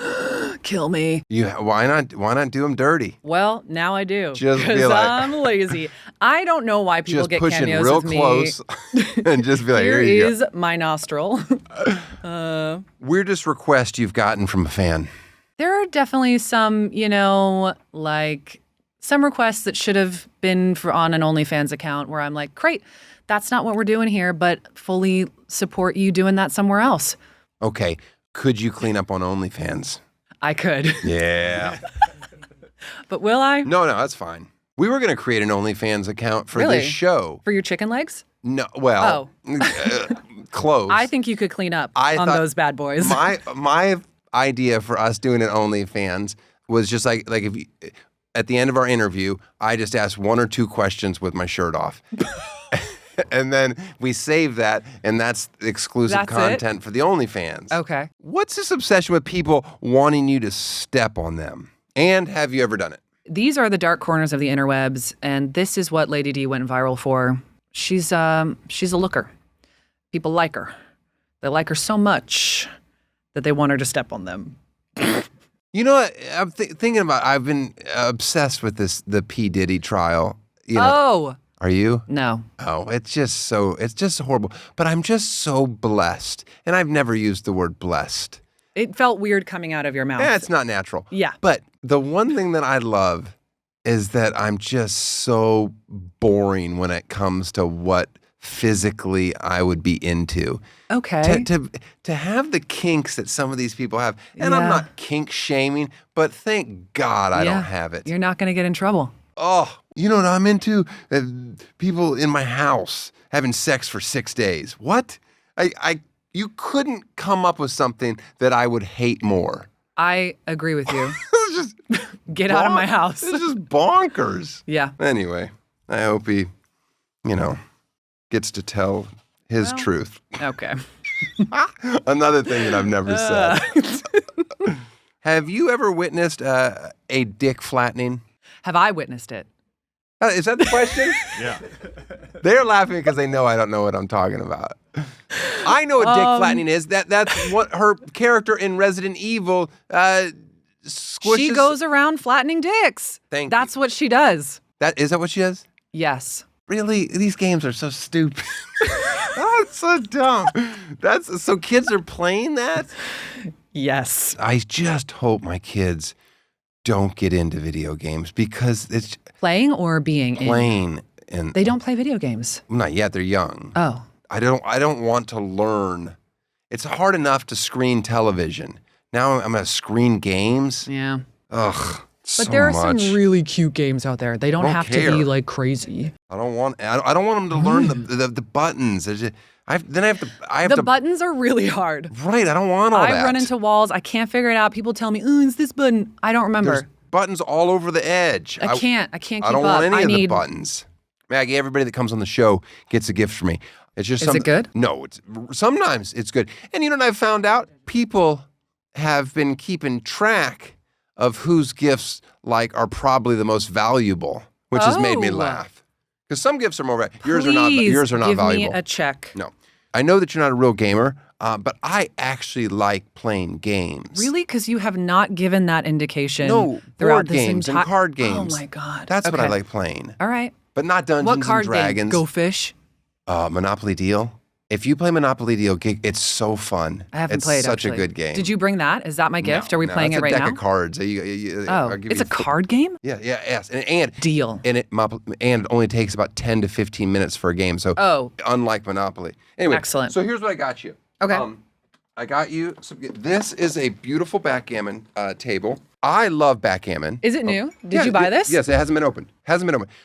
Kill me. why not do them dirty? Well, now I do. Just be 'cause like- I'm lazy. I don't know why people Just get push it cameos real with close and just be like, Here here you is my nostril. go. Weirdest request you've gotten from a fan? There are definitely some, like some requests that should have been on an OnlyFans account where I'm like, great, that's not what we're doing here, but fully support you doing that somewhere else. Okay, could you clean up on OnlyFans? I could. Yeah. But will I? No, that's fine. We were going to create an OnlyFans account for Really? this show. For your chicken legs? No, well, close. I think you could clean up I on thought- those bad boys. My idea for us doing an OnlyFans was just like if you, at the end of our interview, I just asked one or two questions with my shirt off. And then we save that, and that's exclusive That's it? content for the OnlyFans. Okay. What's this obsession with people wanting you to step on them? And have you ever done it? These are the dark corners of the interwebs, and this is what Lady D went viral for. She's a looker. People like her. They like her so much that they want her to step on them. You know what? I'm thinking about. I've been obsessed with the P. Diddy trial. Oh. Are you? No. Oh, it's just horrible. But I'm just so blessed, and I've never used the word blessed. It felt weird coming out of your mouth. Yeah, it's not natural. Yeah. But the one thing that I love is that I'm just so boring when it comes to what physically I would be into. Okay. To have the kinks that some of these people have, and I'm Yeah. not kink shaming, but thank God I Yeah. don't have it. You're not going to get in trouble. Oh, you know what I'm into? People in my house having sex for 6 days. What? You couldn't come up with something that I would hate more. I agree with you. It's just Get out of my house. It's just bonkers. Yeah. Anyway, I hope he, gets to tell his truth. Okay. Another thing that I've never said. Have you ever witnessed a dick flattening? Have I witnessed it? Is that the question? Yeah. They're laughing because they know I don't know what I'm talking about. I know what dick flattening is. That's what her character in Resident Evil squishes. She goes around flattening dicks. Thank That's what she does. Is that what she does? Yes. Really? These games are so stupid. That's so dumb. So kids are playing that? Yes. I just hope my kids don't get into video games because it's Playing or being playing and They don't play video games. not yet, they're young. Oh. I don't want to learn. It's hard enough to screen television. Now I'm gonna screen games. Yeah. Ugh. But so there are much. some really cute games out there. They don't I don't have care. to be like crazy. I don't want them to learn the buttons. I have The to. buttons are really hard. Right, I don't want all that. I run into walls. I can't figure it out. People tell me, "Oh, it's this button." I don't remember. There's buttons all over the edge. I can't keep up. I don't want any I of the need buttons. Maggie, everybody that comes on the show gets a gift from me. It's just Is it good? No, sometimes it's good. And you know what I've found out? People have been keeping track of whose gifts are probably the most valuable, which has made me Oh. laugh. Because some gifts are more yours are not give valuable. me a check. No. I know that you're not a real gamer, but I actually like playing games. Really? Because you have not given that indication No, throughout board this games and entire... card games. Oh my God. That's what I Okay. like playing. All right. But not Dungeons What card and Dragons. game? Go Fish? Monopoly Deal. If you play Monopoly Deal, it's so fun. I haven't it's played, such actually. a good game. Did you bring that? Is that my gift? Are we playing it right It's a now? deck of cards. Oh, I'll give it's you a card game? Yes. And Deal. it only takes about 10 to 15 minutes for a game. So Oh. unlike Monopoly. Anyway, Excellent. So here's what I got you. Okay. I got you. This is a beautiful backgammon table. I love backgammon. Is it new? Did you buy this? Yes, it hasn't been opened.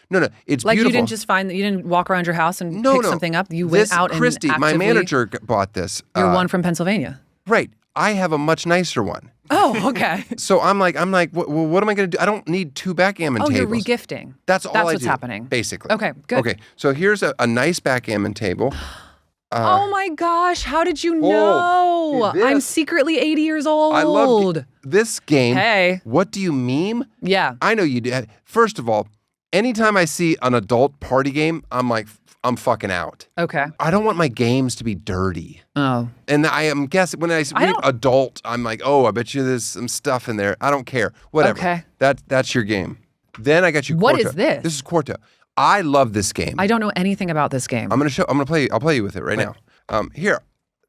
No, it's Like beautiful. you didn't just find that you didn't walk around your house and No. pick something up. You went out Christy, and my actively... manager, bought this. You're one from Pennsylvania. Right. I have a much nicer one. Oh, okay. So I'm like, what am I going to do? I don't need two backgammon Oh, tables. you're regifting. That's all That's I what's do, happening. basically. Okay, good. Okay, so here's a nice backgammon table. Oh my gosh, how did you Oh, know? this- I'm secretly 80 years old. I love this game. Hey. What do you meme? Yeah. I know you do. First of all, anytime I see an adult party game, I'm like, I'm fucking out. Okay. I don't want my games to be dirty. Oh. And I am guessing when I read don't- adult, I'm like, oh, I bet you there's some stuff in there. I don't care. Whatever. Okay. That's your game. Then I got you What Quarto. is this? This is Quarto. I love this game. I don't know anything about this game. I'll play you with it right now. Here,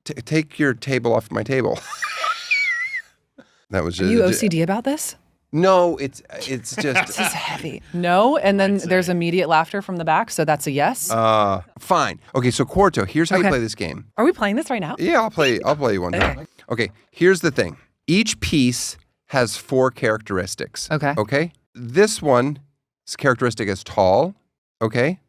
take your table off my table. That was Are just you OCD about this? No, it's just This is heavy. No, and then there's immediate laughter from the back, so that's a yes. fine. Okay, so Quarto, here's how you Okay. play this game. Are we playing this right now? Yeah, I'll play you one time. Okay, here's the thing. Each piece has 4 characteristics. Okay. Okay? This one's characteristic is tall, okay?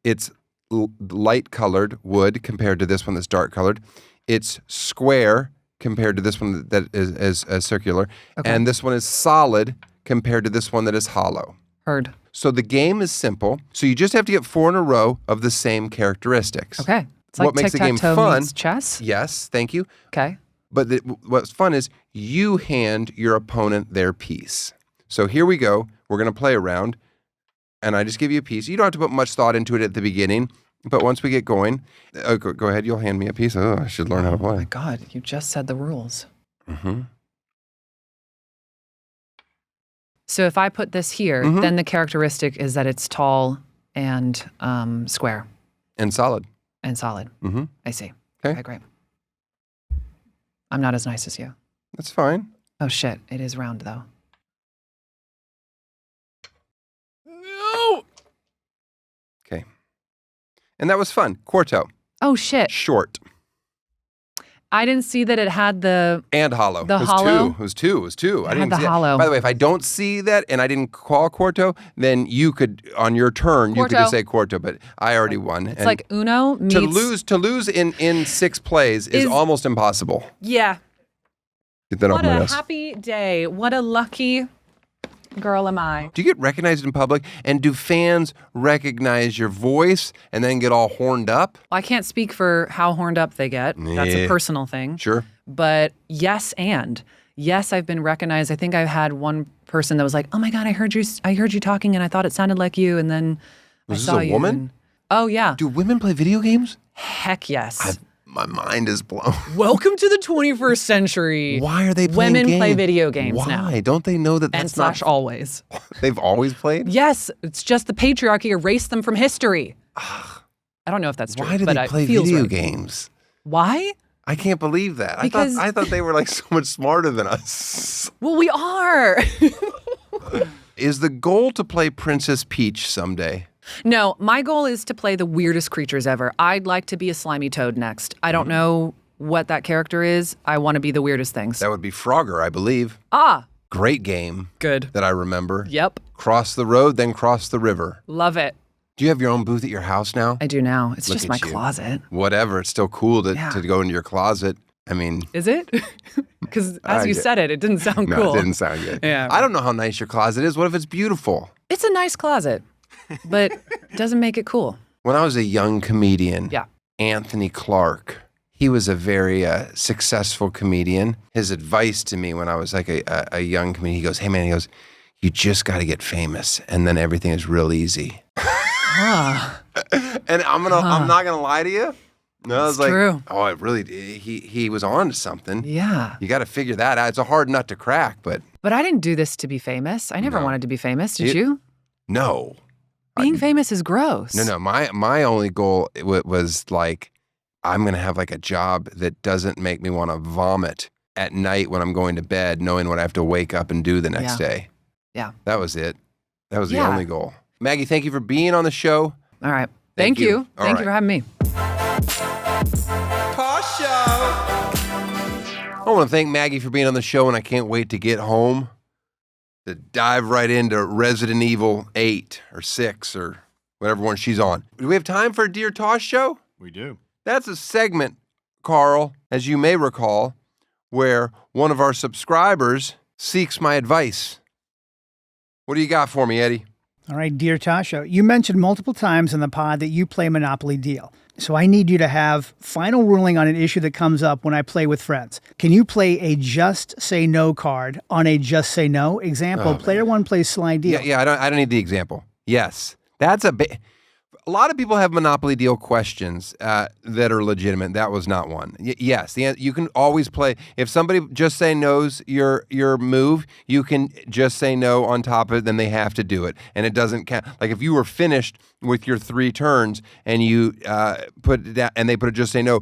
It's light colored wood compared to this one that's dark colored. It's square compared to this one that is circular. Okay. And this one is solid compared to this one that is hollow. Heard. So the game is simple. So you just have to get 4 in a row of the same characteristics. Okay. It's like What makes the game tic-tac-toe fun? meets chess. Yes, thank you. Okay. But what's fun is you hand your opponent their piece. So here we go. We're going to play a round, and I just give you a piece. You don't have to put much thought into it at the beginning, but once we get going, go ahead. You'll hand me a piece. Oh, I should learn how to My play. God, you just said the rules. Mm-hmm. So if I put this here, Mhm. then the characteristic is that it's tall and square And solid. and solid. Mm-hmm. I see. Okay. Great. I'm not as nice as you. That's fine. Oh shit, it is round though. No. Okay. And that was fun. Quarto. Oh shit. Short. I didn't see that it had the And hollow. The it was hollow? It was two. I It didn't had the see that. hollow. By the way, if I don't see that and I didn't call Quarto, then you could, on your turn, you could Quarto. just say Quarto, but I already won. it's like Uno meets to lose in 6 plays is Is- almost impossible. Yeah. Get that off What my a desk. happy day. What a lucky girl am I. Do you get recognized in public? And do fans recognize your voice and then get all horned up? Well, I can't speak for how horned up they get. That's a Yeah. personal thing. Sure. But yes, I've been recognized. I think I've had one person that was like, "Oh my God, I heard you talking, and I thought it sounded like you." And then Was I this saw a you. woman? and- oh yeah. Do women play video games? Heck yes. My mind is blown. Welcome to the 21st century. Why are they playing Women games? play video games now. Why? Don't they know that And that's slash not... always. They've always played? Yes, it's just the patriarchy erased them from history. I don't know if that's true. Why do but they it play feels video right. games? Why? I can't believe that. Because- I thought they were like so much smarter than us. Well, we are. Is the goal to play Princess Peach someday? No, my goal is to play the weirdest creatures ever. I'd like to be a slimy toad next. I don't know what that character is. I want to be the weirdest things. That would be Frogger, I believe. Great game. Good. That I remember. Yep. Cross the road, then cross the river. Love it. Do you have your own booth at your house now? I do now. It's Look just at my you. closet. Whatever. It's still cool to go into your closet. I mean... Is it? Because as you said it didn't sound No, cool. it didn't sound good. Yeah. I don't know how nice your closet is. What if it's beautiful? It's a nice closet, but doesn't make it cool. When I was a young comedian, Yeah. Anthony Clark, he was a very successful comedian. His advice to me when I was like a young comedian, he goes, hey man, he goes, you just got to get famous and then everything is real easy. And I'm not gonna lie to you. No, I was like, true. oh, it really, he was on to something. Yeah. You got to figure that out. It's a hard nut to crack, but But I didn't do this to be famous. I never wanted to be famous. Did you? no. Being famous is gross. No. My only goal was like, I'm going to have like a job that doesn't make me want to vomit at night when I'm going to bed, knowing what I have to wake up and do the next day. Yeah. That was it. That was the Yeah. only goal. Maggie, thank you for being on the show. All right. Thank Thank you. you. All Thank right. you for having me. Tosh Show. I want to thank Maggie for being on the show, and I can't wait to get home to dive right into Resident Evil 8 or 6 or whatever one she's on. Do we have time for a Dear Tosh Show? We do. That's a segment, Carl, as you may recall, where one of our subscribers seeks my advice. What do you got for me, Eddie? All right, Dear Tosh Show, you mentioned multiple times in the pod that you play Monopoly Deal. So I need you to have final ruling on an issue that comes up when I play with friends. Can you play a just say no card on a just say no? Example, player one plays Sly Deal. Yeah, I don't need the example. Yes, that's a lot of people have Monopoly Deal questions that are legitimate. That was not one. Yes, you can always play. If somebody just say knows your move, you can just say no on top of it, then they have to do it. And it doesn't count. Like if you were finished with your 3 turns and you put it down, and they put a just say no,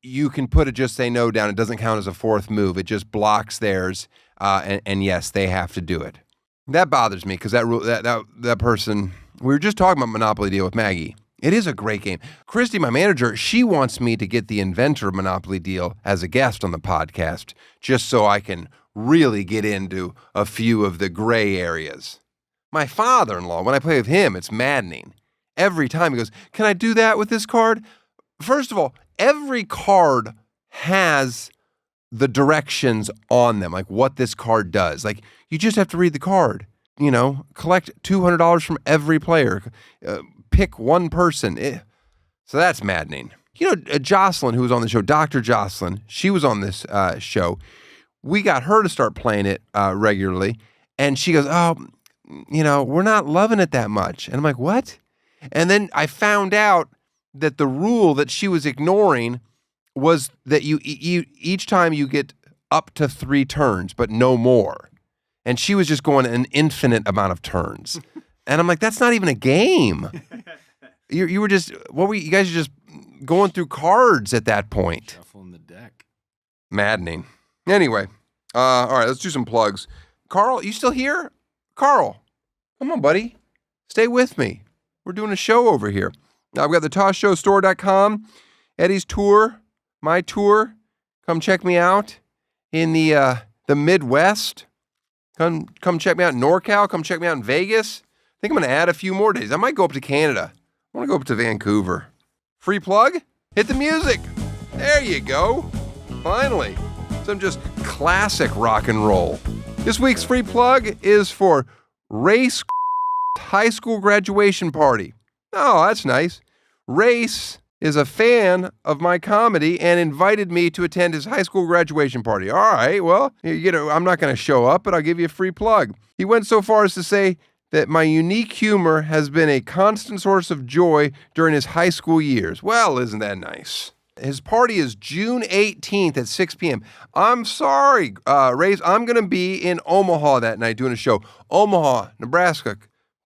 you can put a just say no down. It doesn't count as a 4th move. It just blocks theirs. And yes, they have to do it. That bothers me because that person... We were just talking about Monopoly Deal with Maggie. It is a great game. Christy, my manager, she wants me to get the inventor of Monopoly Deal as a guest on the podcast, just so I can really get into a few of the gray areas. My father-in-law, when I play with him, it's maddening. Every time he goes, can I do that with this card? First of all, every card has the directions on them, like what this card does. Like, you just have to read the card. You know, collect $200 from every player. Pick one person. So that's maddening. You know, Jocelyn, who was on the show, Dr. Jocelyn, she was on this show. We got her to start playing it regularly. And she goes, oh, you know, we're not loving it that much. And I'm like, what? And then I found out that the rule that she was ignoring was that you each time you get up to 3 turns, but no more. And she was just going an infinite amount of turns. And I'm like, that's not even a game. You were just, you guys are just going through cards at that point. Shuffling the deck. Maddening. Anyway, all right, let's do some plugs. Carl, you still here? Carl, come on, buddy. Stay with me. We're doing a show over here. Now, I've got the toshshowstore.com, Eddie's tour, my tour. Come check me out in the Midwest. Come check me out in NorCal. Come check me out in Vegas. I think I'm going to add a few more days. I might go up to Canada. I want to go up to Vancouver. Free plug? Hit the music. There you go. Finally. Some just classic rock and roll. This week's free plug is for Race High School Graduation Party. Oh, that's nice. Race is a fan of my comedy and invited me to attend his high school graduation party. All right, well, I'm not going to show up, but I'll give you a free plug. He went so far as to say that my unique humor has been a constant source of joy during his high school years. Well, isn't that nice? His party is June 18th at 6 p.m. I'm sorry, Race. I'm going to be in Omaha that night doing a show. Omaha, Nebraska.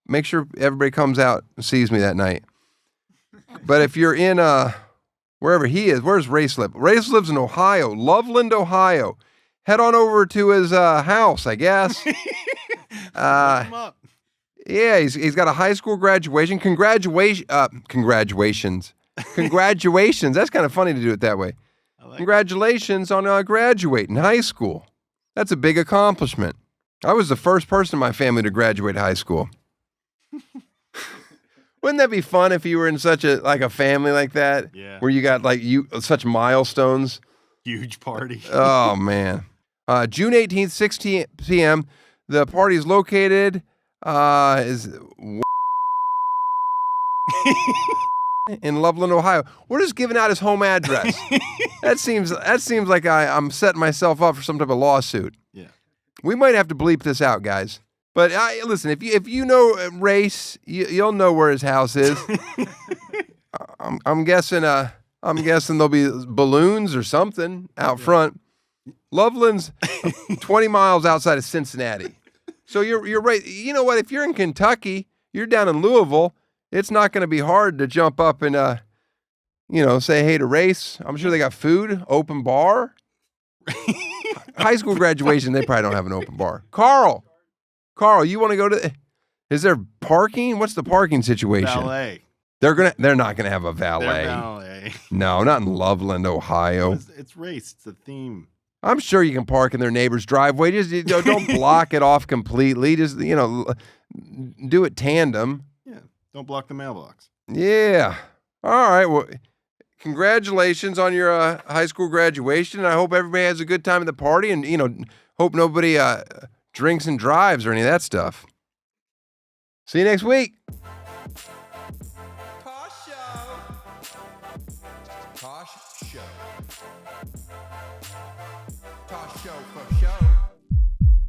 Make sure everybody comes out and sees me that night. But if you're in wherever he is, where's Race live? Race lives in Ohio, Loveland, Ohio. Head on over to his house, I guess. Look him up. Yeah, he's got a high school graduation. Congratulations. Congratulations. That's kind of funny to do it that way. Congratulations on graduating high school. That's a big accomplishment. I was the first person in my family to graduate high school. Wouldn't that be fun if you were in such a family like that? Yeah. Where you got such milestones. Huge party. Oh man. June 18th, 6 p.m. The party is located in Loveland, Ohio. We're just giving out his home address. That seems like I'm setting myself up for some type of lawsuit. Yeah. We might have to bleep this out, guys. But listen, if you know Race, you'll know where his house is. I'm guessing there'll be balloons or something out front. Loveland's 20 miles outside of Cincinnati. So you're right. You know what? If you're in Kentucky, you're down in Louisville, it's not going to be hard to jump up and say hey to Race. I'm sure they got food, open bar. High school graduation, they probably don't have an open bar. Carl, you want to go to? Is there parking? What's the parking situation? Valet. They're not gonna have a They're valet. valet. No, not in Loveland, Ohio. It's race. It's a theme. I'm sure you can park in their neighbor's driveway. Just don't block it off completely. Just do it tandem. Yeah. Don't block the mailbox. Yeah. All right. Well, congratulations on your high school graduation. I hope everybody has a good time at the party, and hope nobody drinks and drives or any of that stuff. See you next week. Tosh Show. Tosh Show. Tosh Show for show.